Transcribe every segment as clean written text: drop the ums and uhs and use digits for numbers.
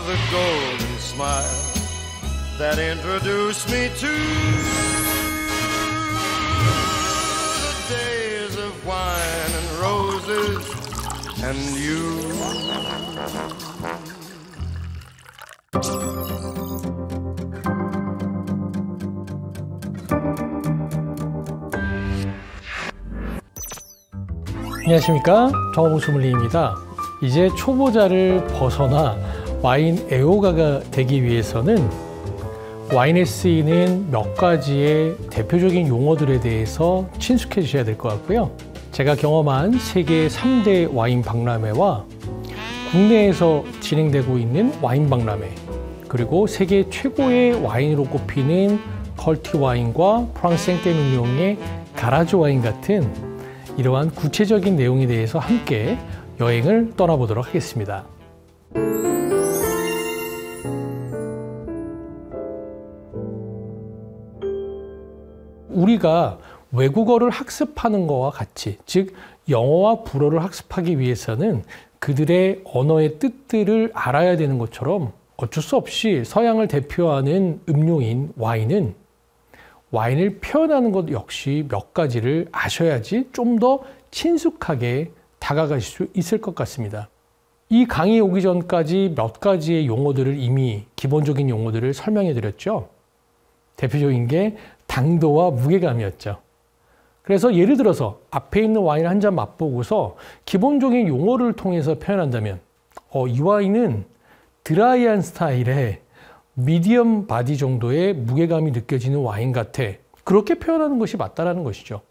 the golden smile that introduced me to the days of wine and roses and you. 안녕하십니까, 정호봉 소믈리에입니다. 이제 초보자를 벗어나 와인 애호가가 되기 위해서는 와인에 쓰이는 몇 가지의 대표적인 용어들에 대해서 친숙해지셔야 될 것 같고요. 제가 경험한 세계 3대 와인 박람회와 국내에서 진행되고 있는 와인 박람회, 그리고 세계 최고의 와인으로 꼽히는 컬티 와인과 프랑스 생떼밀리옹의 가라주 와인 같은 이러한 구체적인 내용에 대해서 함께 여행을 떠나보도록 하겠습니다. 우리가 외국어를 학습하는 것과 같이, 즉 영어와 불어를 학습하기 위해서는 그들의 언어의 뜻들을 알아야 되는 것처럼 어쩔 수 없이 서양을 대표하는 음료인 와인은 와인을 표현하는 것 역시 몇 가지를 아셔야지 좀 더 친숙하게 다가가실 수 있을 것 같습니다. 이 강의 오기 전까지 몇 가지의 용어들을 이미 기본적인 용어들을 설명해 드렸죠. 대표적인 게 당도와 무게감이었죠. 그래서 예를 들어서 앞에 있는 와인을 한 잔 맛보고서 기본적인 용어를 통해서 표현한다면 이 와인은 드라이한 스타일의 미디엄 바디 정도의 무게감이 느껴지는 와인 같아. 그렇게 표현하는 것이 맞다라는 것이죠.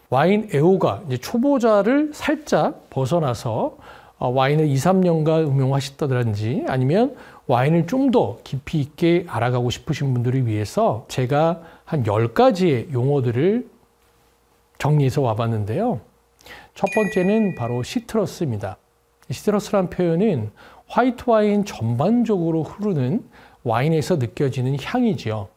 와인 애호가, 이제 초보자를 살짝 벗어나서 와인을 2, 3년간 음용하셨다든지 아니면 와인을 좀 더 깊이 있게 알아가고 싶으신 분들을 위해서 제가 한 10가지의 용어들을 정리해서 와봤는데요. 첫 번째는 바로 시트러스입니다. 시트러스란 표현은 화이트 와인 전반적으로 흐르는 와인에서 느껴지는 향이지요.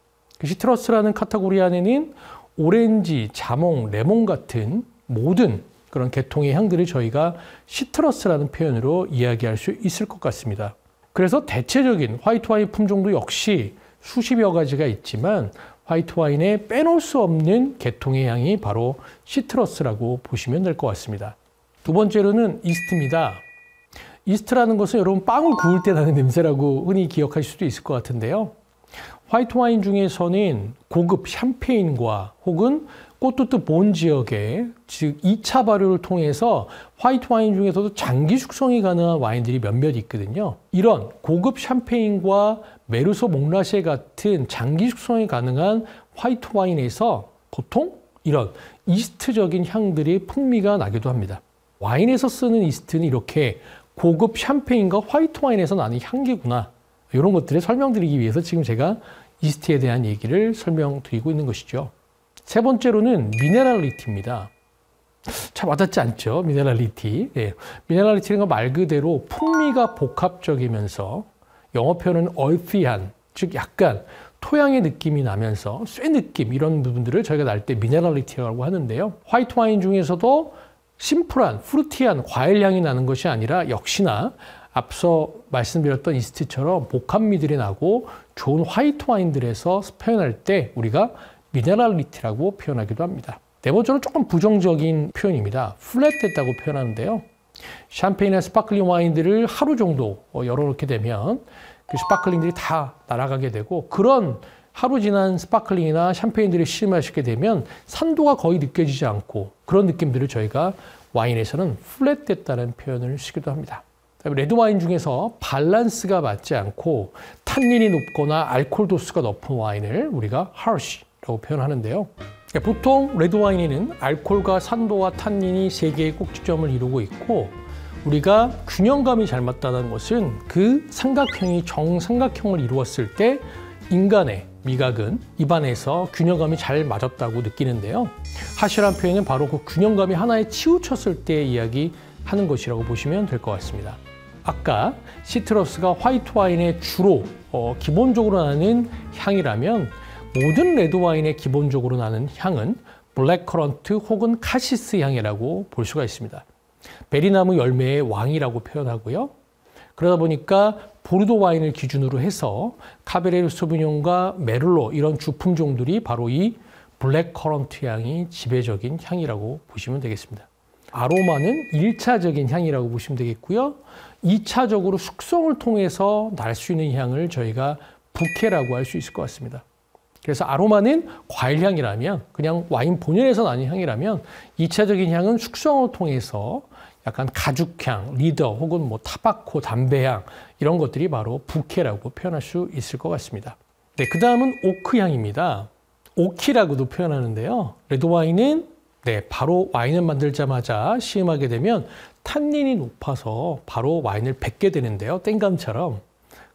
시트러스라는 카테고리 안에는 오렌지, 자몽, 레몬 같은 모든 그런 계통의 향들을 저희가 시트러스라는 표현으로 이야기할 수 있을 것 같습니다. 그래서 대체적인 화이트 와인 품종도 역시 수십여 가지가 있지만 화이트 와인에 빼놓을 수 없는 계통의 향이 바로 시트러스라고 보시면 될 것 같습니다. 두 번째로는 이스트입니다. 이스트라는 것은 여러분 빵을 구울 때 나는 냄새라고 흔히 기억하실 수도 있을 것 같은데요. 화이트 와인 중에서는 고급 샴페인과 혹은 꼬뚜트 본 지역의 즉 2차 발효를 통해서 화이트 와인 중에서도 장기 숙성이 가능한 와인들이 몇몇 있거든요. 이런 고급 샴페인과 메르소 몽라쉐 같은 장기 숙성이 가능한 화이트 와인에서 보통 이런 이스트적인 향들이 풍미가 나기도 합니다. 와인에서 쓰는 이스트는 이렇게 고급 샴페인과 화이트 와인에서 나는 향기구나, 이런 것들을 설명드리기 위해서 지금 제가 이스트에 대한 얘기를 설명드리고 있는 것이죠. 세 번째로는 미네랄리티입니다. 참 와닿지 않죠? 미네랄리티. 예. 미네랄리티는 말 그대로 풍미가 복합적이면서 영어 표현은 earthy한, 즉 약간 토양의 느낌이 나면서 쇠 느낌, 이런 부분들을 저희가 날 때 미네랄리티라고 하는데요. 화이트 와인 중에서도 심플한 프루티한 과일 향이 나는 것이 아니라 역시나 앞서 말씀드렸던 이스트처럼 복합미들이 나고 좋은 화이트 와인들에서 표현할 때 우리가 미네랄리티라고 표현하기도 합니다. 네 번째로 조금 부정적인 표현입니다. 플랫됐다고 표현하는데요. 샴페인이나 스파클링 와인들을 하루 정도 열어놓게 되면 그 스파클링들이 다 날아가게 되고, 그런 하루 지난 스파클링이나 샴페인들을 시음하시게 되면 산도가 거의 느껴지지 않고 그런 느낌들을 저희가 와인에서는 플랫됐다는 표현을 쓰기도 합니다. 레드 와인 중에서 밸런스가 맞지 않고 탄닌이 높거나 알코올 도수가 높은 와인을 우리가 harsh라고 표현하는데요. 보통 레드 와인에는 알코올과 산도와 탄닌이 3개의 꼭지점을 이루고 있고, 우리가 균형감이 잘 맞다는 것은 그 삼각형이 정삼각형을 이루었을 때 인간의 미각은 입안에서 균형감이 잘 맞았다고 느끼는데요. 하시란 표현은 바로 그 균형감이 하나에 치우쳤을 때 이야기하는 것이라고 보시면 될 것 같습니다. 아까 시트러스가 화이트 와인의 주로 기본적으로 나는 향이라면 모든 레드 와인의 기본적으로 나는 향은 블랙커런트 혹은 카시스 향이라고 볼 수가 있습니다. 베리나무 열매의 왕이라고 표현하고요. 그러다 보니까 보르도 와인을 기준으로 해서 카베르네 소비뇽과 메를로 이런 주품종들이 바로 이 블랙 커런트 향이 지배적인 향이라고 보시면 되겠습니다. 아로마는 1차적인 향이라고 보시면 되겠고요. 2차적으로 숙성을 통해서 날 수 있는 향을 저희가 부케라고 할 수 있을 것 같습니다. 그래서 아로마는 과일향이라면, 그냥 와인 본연에서 나는 향이라면 2차적인 향은 숙성을 통해서 약간 가죽향, 리더 혹은 뭐 타바코, 담배향 이런 것들이 바로 부케라고 표현할 수 있을 것 같습니다. 네, 그 다음은 오크향입니다. 오키라고도 표현하는데요. 레드와인은 바로 와인을 만들자마자 시음하게 되면 탄닌이 높아서 바로 와인을 뱉게 되는데요. 땡감처럼.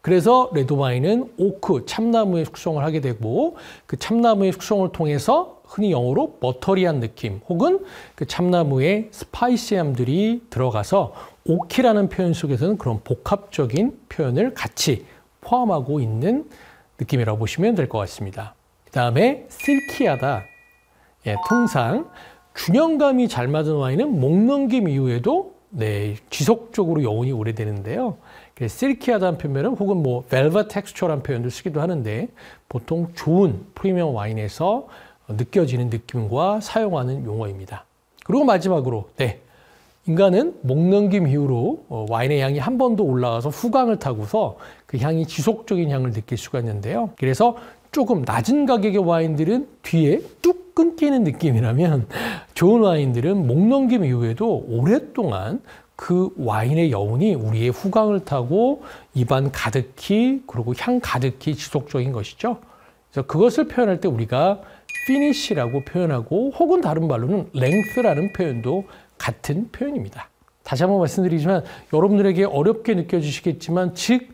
그래서 레드와인은 오크, 참나무의 숙성을 하게 되고 그 참나무의 숙성을 통해서 흔히 영어로 버터리한 느낌 혹은 그 참나무의 스파이시함들이 들어가서 오키라는 표현 속에서는 그런 복합적인 표현을 같이 포함하고 있는 느낌이라고 보시면 될 것 같습니다. 그 다음에 실키하다. 통상 균형감이 잘 맞은 와인은 목 넘김 이후에도 지속적으로 여운이 오래되는데요. 실키하다는 표현은 혹은 뭐 벨벳 텍스처라는 표현도 쓰기도 하는데 보통 좋은 프리미엄 와인에서 느껴지는 느낌과 사용하는 용어입니다. 그리고 마지막으로 인간은 목 넘김 이후로 와인의 향이 한 번 더 올라가서 후광을 타고서 그 향이 지속적인 향을 느낄 수가 있는데요. 그래서 조금 낮은 가격의 와인들은 뒤에 뚝 끊기는 느낌이라면 좋은 와인들은 목 넘김 이후에도 오랫동안 그 와인의 여운이 우리의 후광을 타고 입안 가득히 그리고 향 가득히 지속적인 것이죠. 그래서 그것을 표현할 때 우리가 피니쉬라고 표현하고 혹은 다른 말로는 랭스라는 표현도 같은 표현입니다. 다시 한번 말씀드리지만 여러분들에게 어렵게 느껴지시겠지만 즉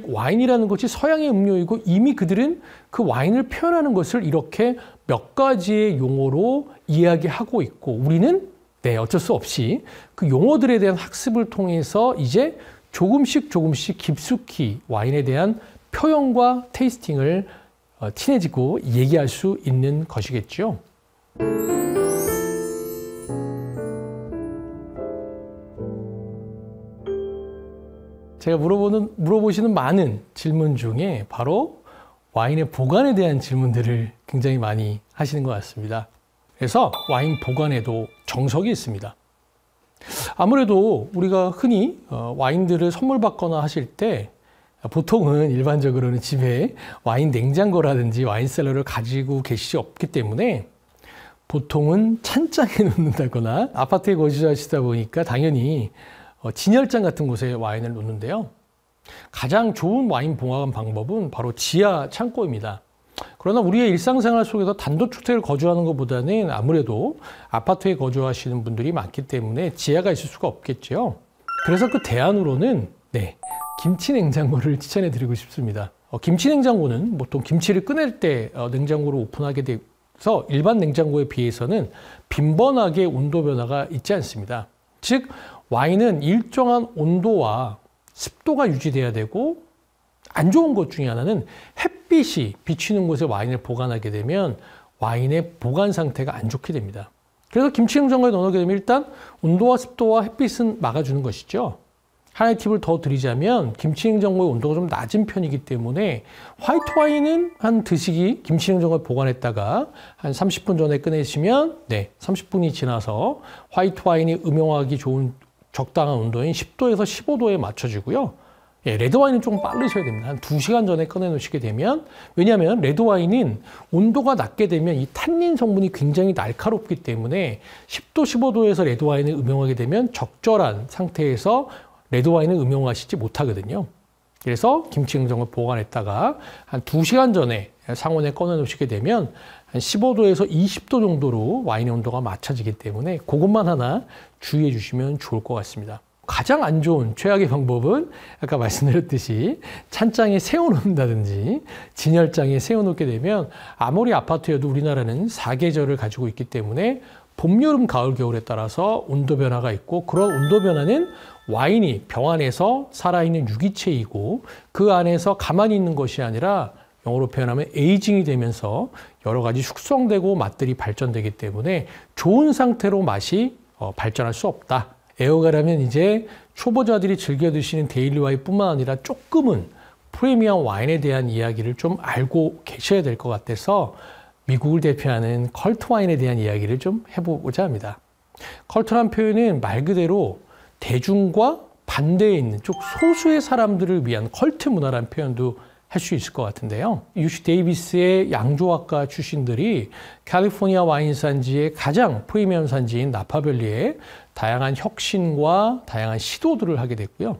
와인이라는 것이 서양의 음료이고 이미 그들은 그 와인을 표현하는 것을 이렇게 몇 가지의 용어로 이야기하고 있고 우리는 어쩔 수 없이 그 용어들에 대한 학습을 통해서 이제 조금씩 깊숙이 와인에 대한 표현과 테이스팅을 친해지고 얘기할 수 있는 것이겠죠. 제가 물어보시는 많은 질문 중에 바로 와인의 보관에 대한 질문들을 굉장히 많이 하시는 것 같습니다. 그래서 와인 보관에도 정석이 있습니다. 아무래도 우리가 흔히 와인들을 선물 받거나 하실 때 보통은 일반적으로는 집에 와인 냉장고라든지 와인 셀러를 가지고 계시지 없기 때문에 보통은 찬장에 놓는다거나 아파트에 거주하시다 보니까 당연히 진열장 같은 곳에 와인을 놓는데요. 가장 좋은 와인 보관 방법은 바로 지하 창고입니다. 그러나 우리의 일상생활 속에서 단독주택을 거주하는 것보다는 아무래도 아파트에 거주하시는 분들이 많기 때문에 지하가 있을 수가 없겠죠. 그래서 그 대안으로는 김치 냉장고를 추천해 드리고 싶습니다. 김치 냉장고는 보통 김치를 꺼낼 때 냉장고를 오픈하게 돼서 일반 냉장고에 비해서는 빈번하게 온도 변화가 있지 않습니다. 즉 와인은 일정한 온도와 습도가 유지돼야 되고 안 좋은 것 중에 하나는 햇빛이 비치는 곳에 와인을 보관하게 되면 와인의 보관 상태가 안 좋게 됩니다. 그래서 김치 냉장고에 넣어놓게 되면 일단 온도와 습도와 햇빛은 막아주는 것이죠. 하나의 팁을 더 드리자면 김치 냉장고의 온도가 좀 낮은 편이기 때문에 화이트 와인은 한 드시기 김치 냉장고에 보관했다가 한 30분 전에 꺼내시면 30분이 지나서 화이트 와인이 음용하기 좋은 적당한 온도인 10도에서 15도에 맞춰지고요. 레드와인은 조금 빠르셔야 됩니다. 한 2시간 전에 꺼내 놓으시게 되면, 왜냐하면 레드와인은 온도가 낮게 되면 이 탄닌 성분이 굉장히 날카롭기 때문에 10도, 15도에서 레드와인을 음용하게 되면 적절한 상태에서 레드와인을 음용하시지 못하거든요. 그래서 김치 냉장고에 보관했다가 한 2시간 전에 상온에 꺼내 놓으시게 되면 한 15도에서 20도 정도로 와인의 온도가 맞춰지기 때문에 그것만 하나 주의해 주시면 좋을 것 같습니다. 가장 안 좋은 최악의 방법은 아까 말씀드렸듯이 찬장에 세워놓는다든지 진열장에 세워놓게 되면 아무리 아파트여도 우리나라는 4계절을 가지고 있기 때문에 봄, 여름, 가을, 겨울에 따라서 온도 변화가 있고 그런 온도 변화는 와인이 병 안에서 살아있는 유기체이고 그 안에서 가만히 있는 것이 아니라 영어로 표현하면 에이징이 되면서 여러 가지 숙성되고 맛들이 발전되기 때문에 좋은 상태로 맛이 발전할 수 없다. 애호가라면 이제 초보자들이 즐겨 드시는 데일리 와인뿐만 아니라 조금은 프리미엄 와인에 대한 이야기를 좀 알고 계셔야 될 것 같아서 미국을 대표하는 컬트 와인에 대한 이야기를 좀 해보고자 합니다. 컬트란 표현은 말 그대로 대중과 반대에 있는 쪽 소수의 사람들을 위한 컬트 문화라는 표현도 할 수 있을 것 같은데요. UC 데이비스의 양조학과 출신들이 캘리포니아 와인 산지의 가장 프리미엄 산지인 나파밸리에 다양한 혁신과 다양한 시도들을 하게 됐고요.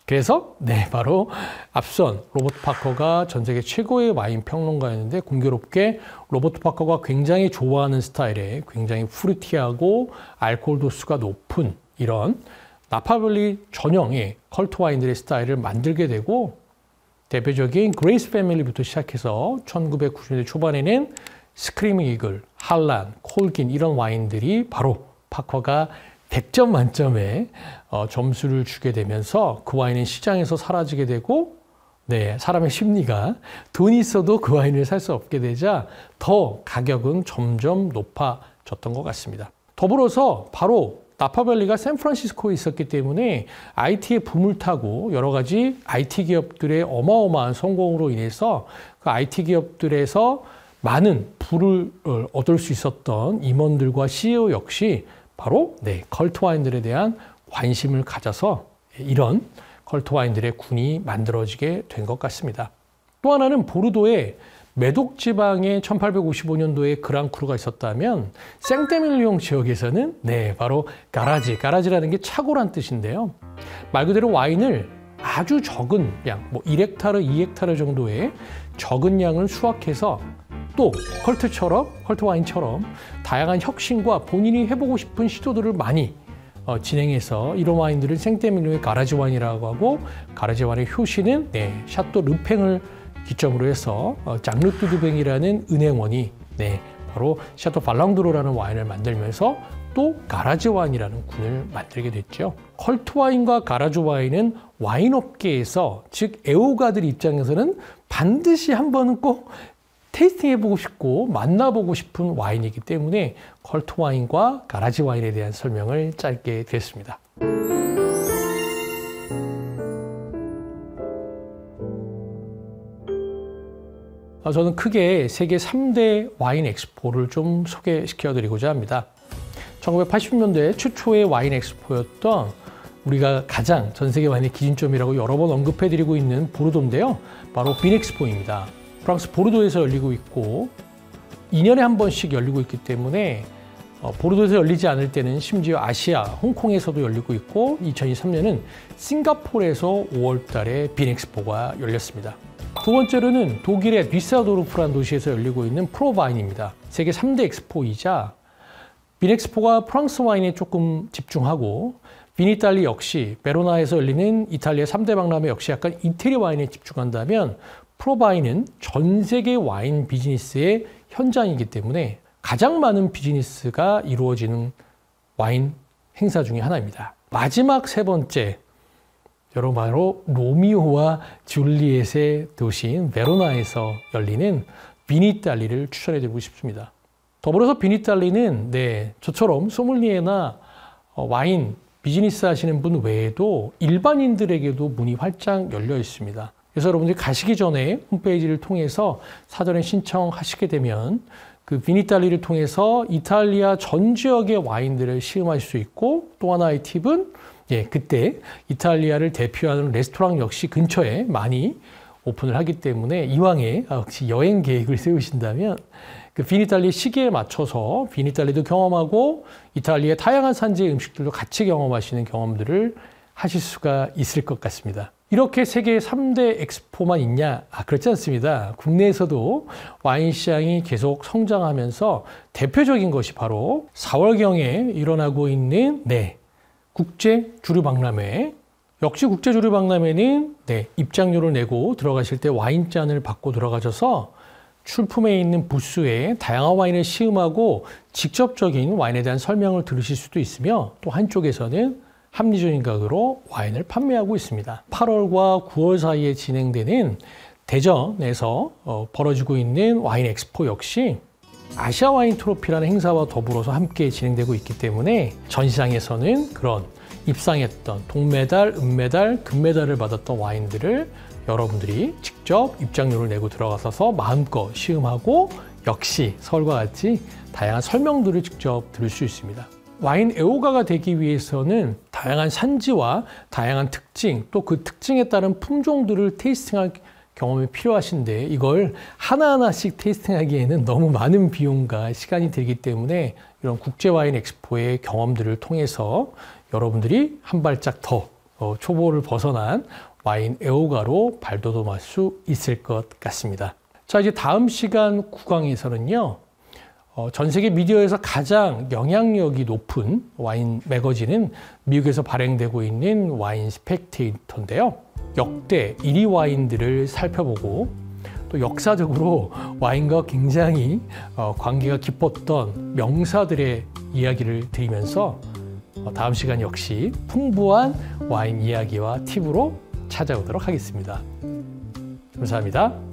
그래서 바로 앞선 로버트 파커가 전 세계 최고의 와인 평론가였는데 공교롭게 로버트 파커가 굉장히 좋아하는 스타일의 굉장히 프루티하고 알코올 도수가 높은 이런 나파밸리 전형의 컬트 와인들의 스타일을 만들게 되고 대표적인 그레이스 패밀리부터 시작해서 1990년대 초반에는 스크리밍 이글, 할란, 콜긴 이런 와인들이 바로 파커가 100점 만점에 점수를 주게 되면서 그 와인은 시장에서 사라지게 되고 사람의 심리가 돈이 있어도 그 와인을 살 수 없게 되자 더 가격은 점점 높아졌던 것 같습니다. 더불어서 바로 나파밸리가 샌프란시스코에 있었기 때문에 IT의 붐을 타고 여러 가지 IT 기업들의 어마어마한 성공으로 인해서 그 IT 기업들에서 많은 부를 얻을 수 있었던 임원들과 CEO 역시 바로 컬트 와인들에 대한 관심을 가져서 이런 컬트 와인들의 군이 만들어지게 된 것 같습니다. 또 하나는 보르도에 메독 지방에 1855년도에 그랑크루가 있었다면 생테밀리옹 지역에서는 바로 가라지라는 게 차고란 뜻인데요. 말 그대로 와인을 아주 적은 양, 1헥타르, 2헥타르 정도의 적은 양을 수확해서 또 컬트 와인처럼 다양한 혁신과 본인이 해보고 싶은 시도들을 많이 진행해서 이런 와인들을 생테밀리옹의 가라지 와인이라고 하고 가라지 와인의 효시는 샤또 르팽을 기점으로 해서 장르 뚜드뱅이라는 은행원이 바로 샤또 발랑드로라는 와인을 만들면서 또 가라지 와인이라는 군을 만들게 됐죠. 컬트 와인과 가라지 와인은 와인 업계에서 즉 애호가들 입장에서는 반드시 한 번은 꼭 테이스팅해보고 싶고 만나보고 싶은 와인이기 때문에 컬트 와인과 가라지 와인에 대한 설명을 짧게 드렸습니다. 저는 크게 세계 3대 와인 엑스포를 좀 소개시켜 드리고자 합니다. 1980년대 최초의 와인 엑스포였던 우리가 가장 전 세계 와인의 기준점이라고 여러 번 언급해 드리고 있는 보르도인데요. 바로 빈엑스포입니다. 프랑스 보르도에서 열리고 있고 2년에 한 번씩 열리고 있기 때문에 보르도에서 열리지 않을 때는 심지어 아시아, 홍콩에서도 열리고 있고 2023년은 싱가포르에서 5월 달에 빈엑스포가 열렸습니다. 두 번째로는 독일의 뒤사도르프라는 도시에서 열리고 있는 프로바인입니다. 세계 3대 엑스포이자 빈엑스포가 프랑스 와인에 조금 집중하고 비니탈리 역시 베로나에서 열리는 이탈리아 3대 박람회 역시 약간 이태리 와인에 집중한다면 프로바인은 전 세계 와인 비즈니스의 현장이기 때문에 가장 많은 비즈니스가 이루어지는 와인 행사 중에 하나입니다. 마지막 세 번째, 여러분 바로 로미오와 줄리엣의 도시인 베로나에서 열리는 비니탈리를 추천해드리고 싶습니다. 더불어서 비니탈리는 저처럼 소믈리에나 와인 비즈니스 하시는 분 외에도 일반인들에게도 문이 활짝 열려 있습니다. 그래서 여러분들이 가시기 전에 홈페이지를 통해서 사전에 신청하시게 되면 그 비니탈리를 통해서 이탈리아 전 지역의 와인들을 시음하실 수 있고 또 하나의 팁은 그때 이탈리아를 대표하는 레스토랑 역시 근처에 많이 오픈을 하기 때문에 이왕에 혹시 여행 계획을 세우신다면 그 비니탈리 시기에 맞춰서 비니탈리도 경험하고 이탈리아의 다양한 산지의 음식들도 같이 경험하시는 경험들을 하실 수가 있을 것 같습니다. 이렇게 세계 3대 엑스포만 있냐? 그렇지 않습니다. 국내에서도 와인 시장이 계속 성장하면서 대표적인 것이 바로 4월경에 일어나고 있는 국제 주류 박람회. 역시 국제 주류 박람회는 입장료를 내고 들어가실 때 와인잔을 받고 들어가셔서 출품에 있는 부스에 다양한 와인을 시음하고 직접적인 와인에 대한 설명을 들으실 수도 있으며 또 한쪽에서는 합리적인 가격으로 와인을 판매하고 있습니다. 8월과 9월 사이에 진행되는 대전에서 벌어지고 있는 와인 엑스포 역시 아시아 와인 트로피라는 행사와 더불어서 함께 진행되고 있기 때문에 전시장에서는 그런 입상했던 동메달, 은메달, 금메달을 받았던 와인들을 여러분들이 직접 입장료를 내고 들어가서 마음껏 시음하고 역시 서울과 같이 다양한 설명들을 직접 들을 수 있습니다. 와인 애호가가 되기 위해서는 다양한 산지와 다양한 특징, 또 그 특징에 따른 품종들을 테이스팅할 경험이 필요하신데 이걸 하나하나씩 테이스팅하기에는 너무 많은 비용과 시간이 들기 때문에 이런 국제 와인 엑스포의 경험들을 통해서 여러분들이 한 발짝 더 초보를 벗어난 와인 애호가로 발돋움할 수 있을 것 같습니다. 자, 이제 다음 시간 9강에서는요. 전 세계 미디어에서 가장 영향력이 높은 와인 매거진은 미국에서 발행되고 있는 와인 스펙테이터인데요. 역대 1위 와인들을 살펴보고 또 역사적으로 와인과 굉장히 관계가 깊었던 명사들의 이야기를 드리면서 다음 시간 역시 풍부한 와인 이야기와 팁으로 찾아오도록 하겠습니다. 감사합니다.